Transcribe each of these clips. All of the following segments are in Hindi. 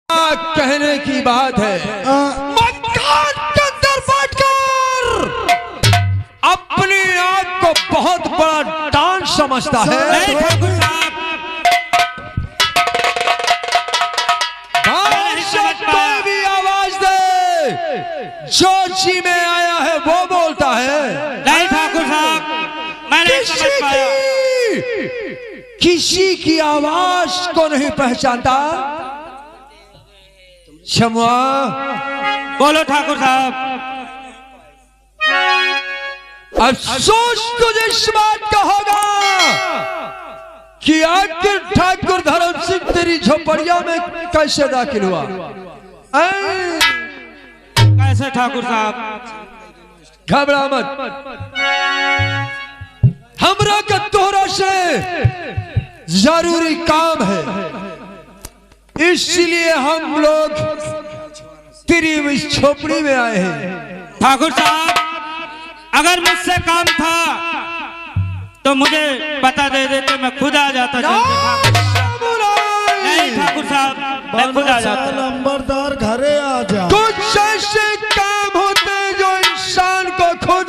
कहने की बात है। मकान के अंदर बैठकर अपने आप को बहुत बड़ा डांस समझता है। कोई भी आवाज दे, जो जी में आया है वो बोलता है। नहीं ठाकुर साहब, मैं नहीं समझ पाया। किसी की आवाज को नहीं पहचानता। क्षमा बोलो ठाकुर साहब। अफसोस तुझे इस बात का होगा कि आखिर ठाकुर धर्म सिंह तेरी झोपड़िया में कैसे दाखिल हुआ। कैसे ठाकुर साहब? घबरा मत, हमरा का तोहरा से जरूरी काम है, इसलिए हम लोग तेरी इस झोपड़ी में आए हैं। ठाकुर साहब, अगर मुझसे काम था तो मुझे बता दे देते, मैं खुद आ जाता। नहीं ठाकुर साहब, मैं खुद आ जाता। नंबरदार घरे आ जा। कुछ ऐसे काम होते हैं जो इंसान को खुद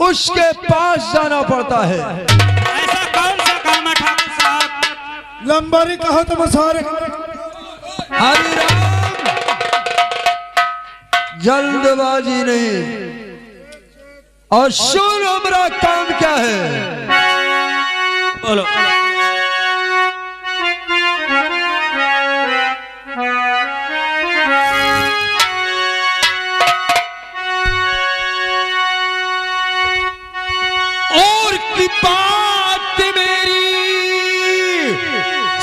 उसके पास जाना पड़ता है। ऐसा कौन सा काम है ठाकुर साहब? लंबारी कहो तो मसारे। हरि राम, जल्दबाजी नहीं। और सुन हमारा काम क्या है। बोलो। और की बात मेरी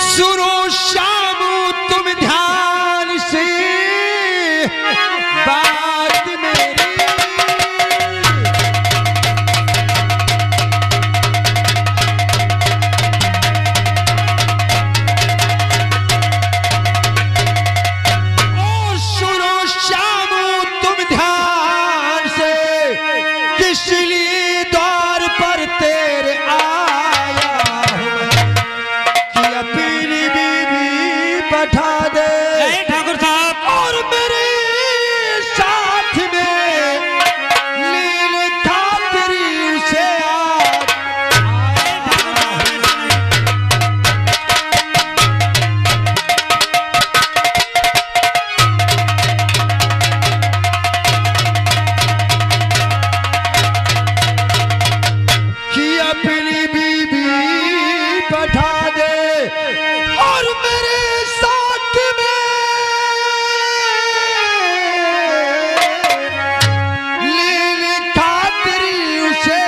सुनो शामू, तुम ध्यान से बात मेरी। और सुनो शामू, तुम ध्यान से, किस लिए द्वार पर तेरे आया हूं कि अपनी बीवी बैठा दे। नहीं ठाकुर साहब, और मेरे साथ में लील खातरी उसे कि अपनी बीवी बैठा दे। और मेरे साथ में लील खातरी उसे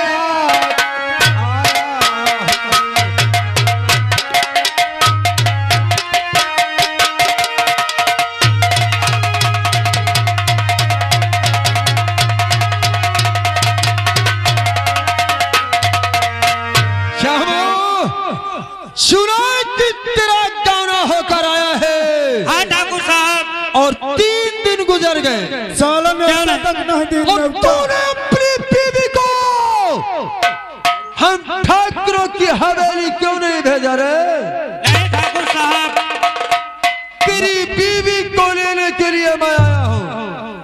सुना कि तेरा गाना होकर आया है। हाँ ठाकुर साहब। और 3 दिन गुजर गए, सालन में तक नहीं दिन और तूने अपनी बीवी को हम ठाकुरों की हवेली क्यों नहीं भेजा रे? नहीं ठाकुर साहब, तेरी बीवी को लेने के लिए मैं आया हूँ।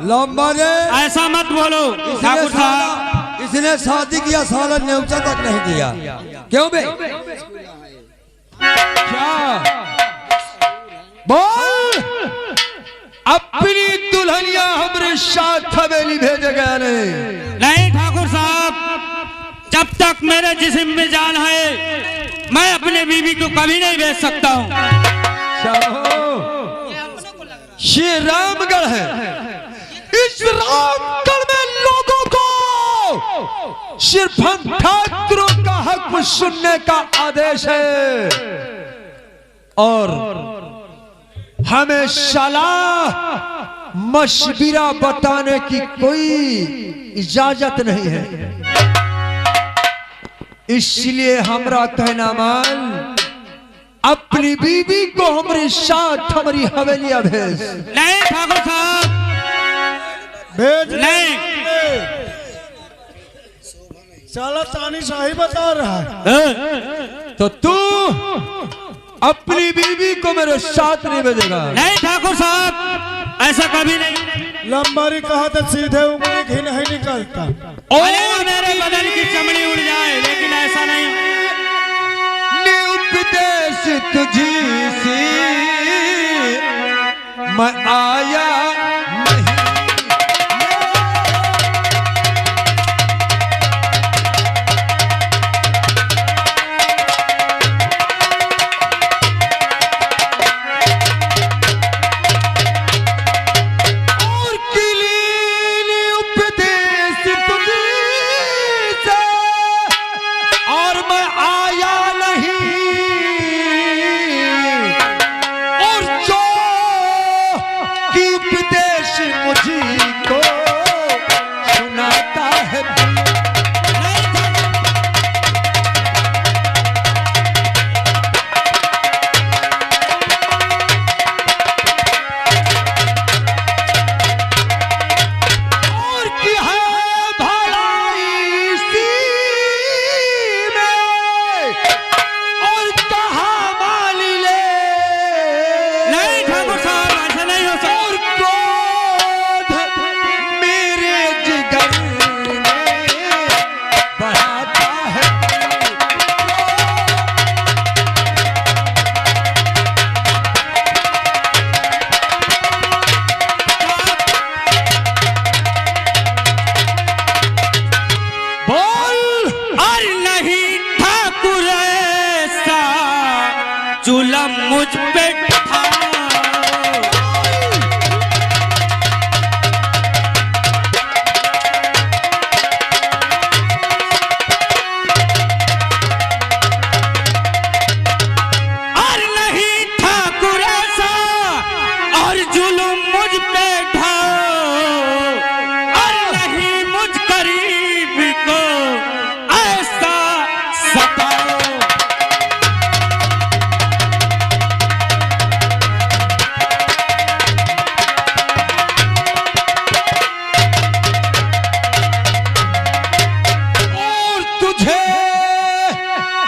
लंबा ने ऐसा मत बोलो ठाकुर साहब। इसने शादी किया, सालन न्योता तक नहीं दिया। क्यों बे? क्या बोल? अपनी दुल्हनिया हमारे साथ हवेली भेजे गया नहीं। नहीं ठाकुर साहब, जब तक मेरे जिस्म में जान है मैं अपने बीवी को कभी नहीं भेज सकता हूँ। ये रामगढ़ है, इस रामगढ़ में लोगों को सिर्फ हम ठाकुरों का हक सुनने का आदेश है, और हमें सलाह मशविरा बताने की कोई इजाजत नहीं है। इसलिए हमरा कहना मान, अपनी बीवी को हमारे साथ हमारी हवेलियां भेज। नहीं ठाकुर साहब, भेज नहीं। साला तानी शाही बता रहा है। तो तू अपनी बीवी को मेरे साथ नहीं भेजेगा। नहीं ठाकुर साहब, ऐसा कभी नहीं। लंबारी कहा तो सीधे उंगली घी नहीं निकलता। भले वो मेरे बदन की चमड़ी उड़ जाए, लेकिन ऐसा नहीं। उपदेश तुझी सी मैं आया नहीं। और किलीन उपदेश तुझी से और मैं आया नहीं। और जो की उपदेश मुझी को सुनाता है और की है भलाई सी में और कहा माली ले। नहीं ठाकुर साहब, ऐसा नहीं हो सकता। और क्रोध मेरे जिगर में बढ़ाता है। बोल और नहीं ठाकुर ऐसा जुलम मुझ पे था। और नहीं ठाकुर ऐसा और जुलम मुझ पे था। और नहीं मुझ करीब को ऐसा सताओ। और तुझे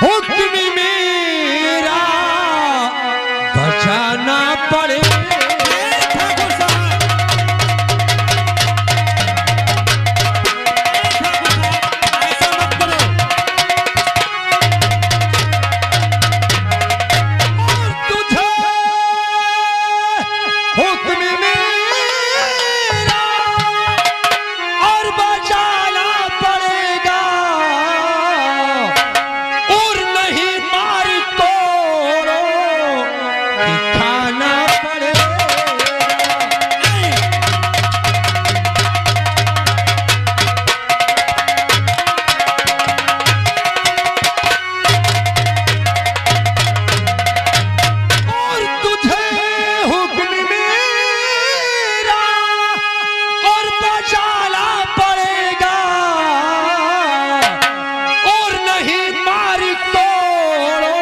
हुक्म मेरा बचाना पड़े। ठाकुर साहब, ऐसा मत करो। और तुझे हुक्म मेरा और बचाना पड़ेगा। और नहीं मार तोड़ो कि खाना पड़ेगा। और तुझे हुक्म मेरा और बचाना पड़ेगा। और नहीं मार तोड़ो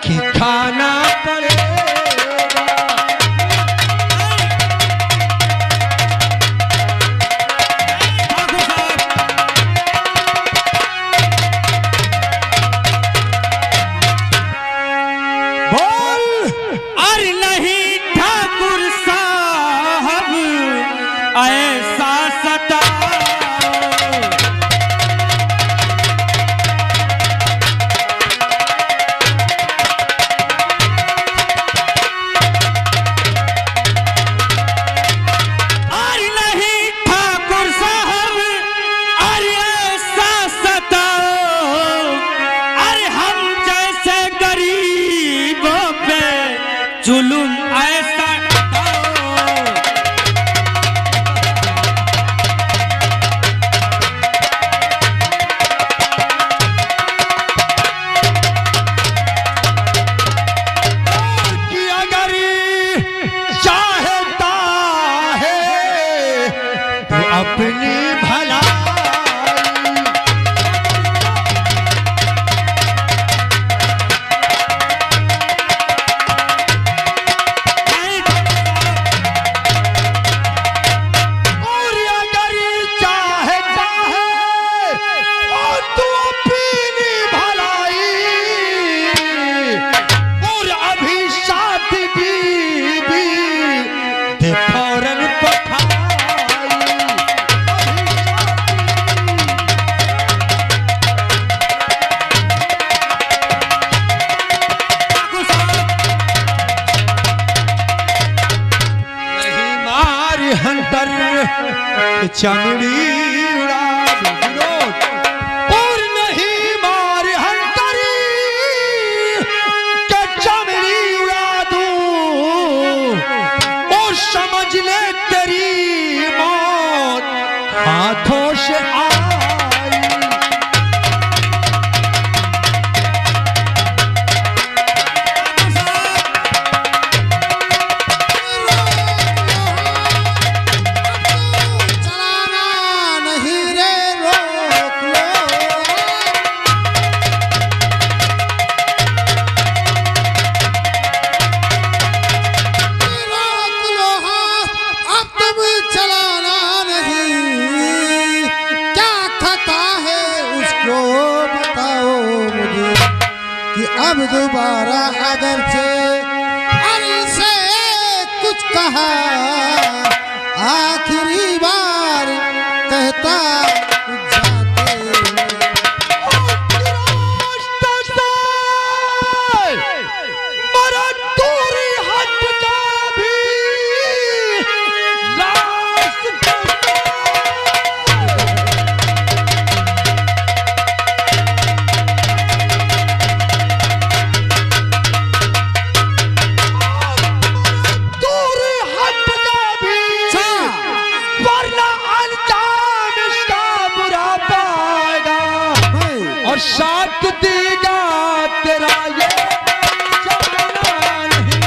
कि खाना पड़ेगा। ठाकुर साहब, बोल और नहीं ठाकुर साहब ऐसा सताओ। और नहीं ठाकुर साहब और ऐसा सताओ। अरे हम जैसे गरीबों पे जुलुम ऐसा ढाओ। कि अगर चाहता है तो अपनी भलाई। नहीं ठाकुर साहब, और अगर चाहता है और तू अपनी भलाई। कि चमड़ी उड़ा दूं विनोद और नहीं मार हंकरी कि चमड़ी उड़ा दूं और समझ ले तेरी मौत हाथों से आई। अब दोबारा अगर से से कुछ कहा आखिरी बार कहता साथ देगा तेरा ये जमाना नहीं।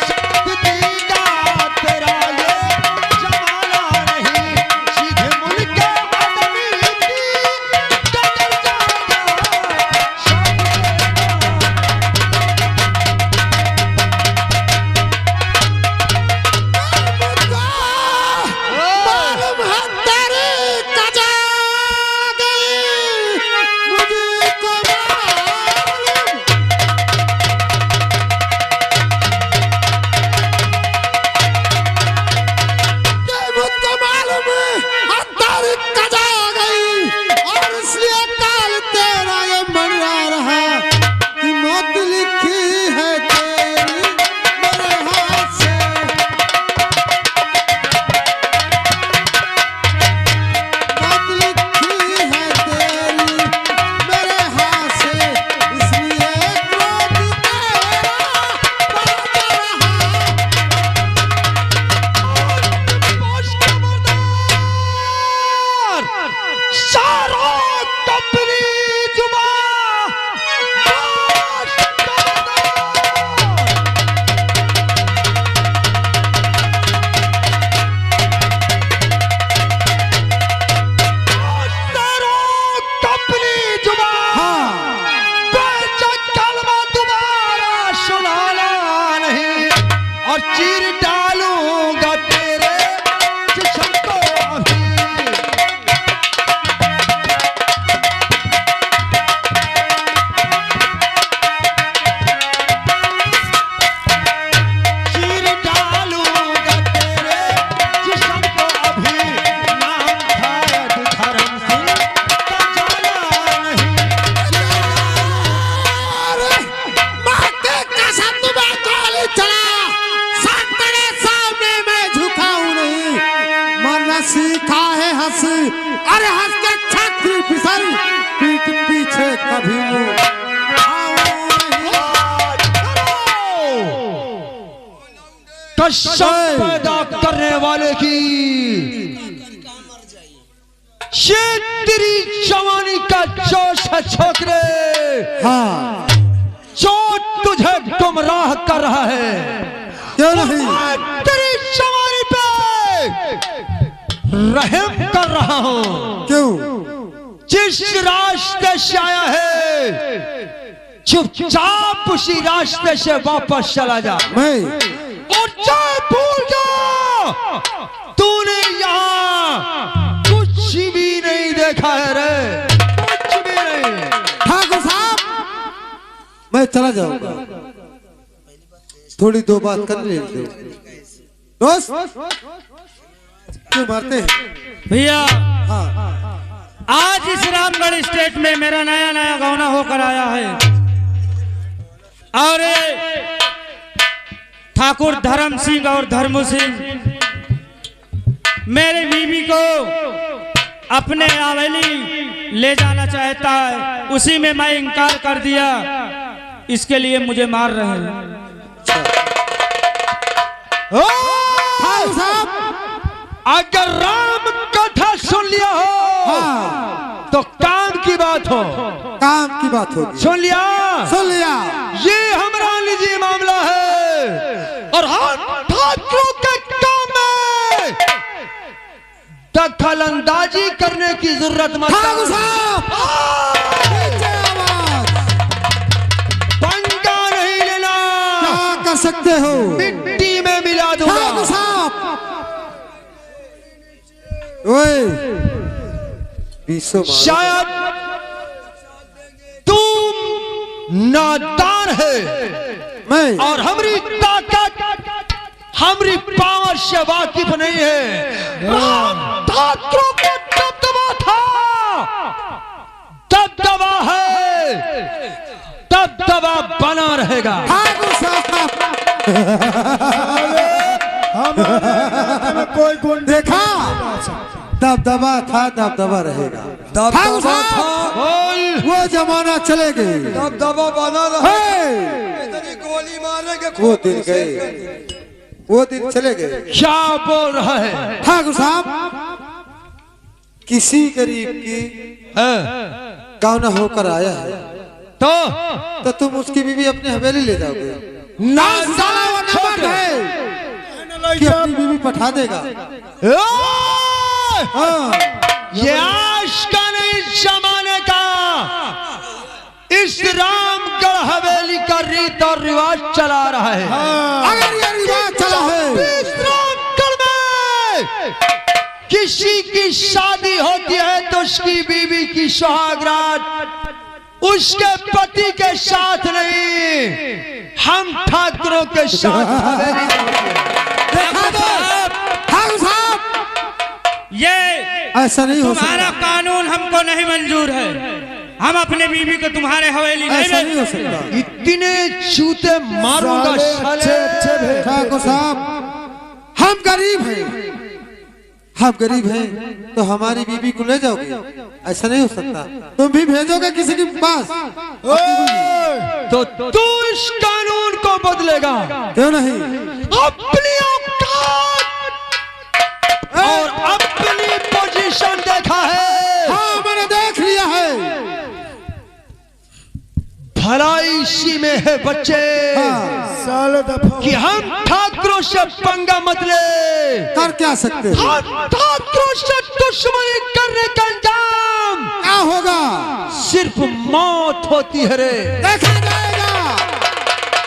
साथ देगा तेरा ये जमाना नहीं। सीधे मुल्क आदमी की कदर जाएगा चीर डालूंगा तेरे जिस्म को अभी। चीर डालूंगा तेरे जिस्म को अभी। नाम शायद धर्म सिंह का जाना नहीं। माँ के कसम तुम्हें गोली चला सीखा है हंस अरे हंस के छाती फिसल पीठ पीछे कभी कसम पैदा करने वाले की ये तेरी जवानी का जोश है छोकरे। हाँ जो तुझे गुमराह कर रहा है क्यों नहीं तेरी जवानी पे रहम कर रहा हूं। क्यों जिस रास्ते से आया है चुपचाप उसी रास्ते से वापस चला जा। मैं और चाहे भूल जा तूने यहाँ कुछ भी नहीं देखा है रे, कुछ भी नहीं। ठाकुर साहब मैं चला जाऊंगा, थोड़ी दो बात कर ले दोस्त। क्यों मारते हैं भैया? हाँ आज इस रात रामगढ़ स्टेट में मेरा नया नया गौना होकर आया है और ठाकुर धर्म सिंह और धर्मू सिंह मेरे बीवी को अपने हवेली ले जाना चाहता है, उसी में मैं इनकार कर दिया, इसके लिए मुझे मार रहे हैं। ठाकुर साहब, अगर राम कथा सुन लिया हो हाँ, तो काम की बात हो, काम की बात होगी। सुन लिया? सुन लिया। ये हमारा निजी मामला है और हम ठाकुरों के काम में दखल अंदाजी करने की जरूरत मत। ठाकुर साहब, नीचे आवाज। पंगा नहीं लेना, क्या कर सकते हो? मिट्टी में मिला दूंगा। ठाकुर साहब, ओए, बीसों मारो। शायद तुम नादान है मैं और हमारी ताकत, हमारी पावर से वाकिफ नहीं है। राम ठाकुरों को दबदबा था, दबदबा है, दबदबा बना रहेगा। ठाकुर साहब, कोई गुण देखा, दबदबा था, दबदबा रहेगा। ठाकुर दबदबा साहब, था, बोल। वो जमाना चले गए, दबदबा बना रहा। हे, इतनी गोली मारेंगे, वो दिन गए, वो दिन चले गए। क्या बोल रहा है? ठाकुर साहब, किसी गरीब की गावना होकर आया है तो तुम उसकी बीवी अपनी हवेली ले जाओगे? साला वो नमक है कि अपनी बीवी पठा देगा। हाँ, ये आज का नहीं, जमाने का इस रामगढ़ हवेली का रीत और रिवाज चला रहा है। अगर ये रिवाज चला है, इस रामगढ़ में किसी की शादी होती है तो उसकी बीवी की सुहागरात उसके पति के साथ नहीं, हम ठाकुरों के साथ हवेली में होती है। देखा दो ठाकुर साहब, ये ऐसा नहीं हो तुम्हारा सकता, कानून हमको नहीं मंजूर है। हम अपने बीवी को तुम्हारे हवेली नहीं ऐसा नहीं हो भेज सकता। इतने जूते मारूंगा साले। ठाकुर साहब, हम गरीब हैं, हम गरीब हैं तो हमारी बीवी को ले जाओगे? ऐसा नहीं हो सकता, तुम भी भेजोगे किसी के पास तो तू इस कानून को बदलेगा। क्यों नहीं? अपनी औकात और अपनी पोजीशन देखा है। हाँ, मैंने देख लिया है। भलाई इसी में है बच्चे कि हम ठाकुरों से पंगा मत ले। कर क्या सकते हो? हम ठाकुरों से दुश्मनी करने का अंजाम क्या होगा? सिर्फ मौत होती है रे। देखा जाएगा,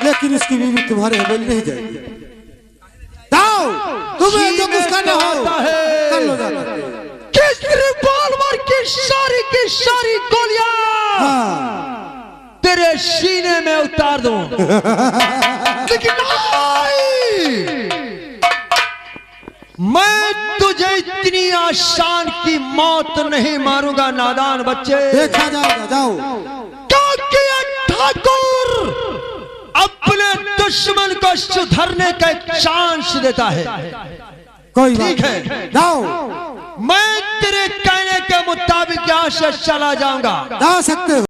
लेकिन इसकी बीवी तुम्हारे हवेली नहीं जाएगी। जाओ, तुम्हें जो कुछ करना हो कर लो जाकर। किस रिवॉल्वर की सारी गोलियां हाँ, तेरे सीने में उतार दूं। लेकिन नहीं, मैं तुझे इतनी आसान की मौत नहीं मारूंगा नादान बच्चे। देखा जाएगा, जाओ। क्योंकि ये ठाकुर अपने दुश्मन को सुधरने का एक चांस देता है। कोई बात ठीक नहीं, है, जाओ। मैं तेरे कहने के मुताबिक यहाँ से चला जाऊंगा। जा सकते हो।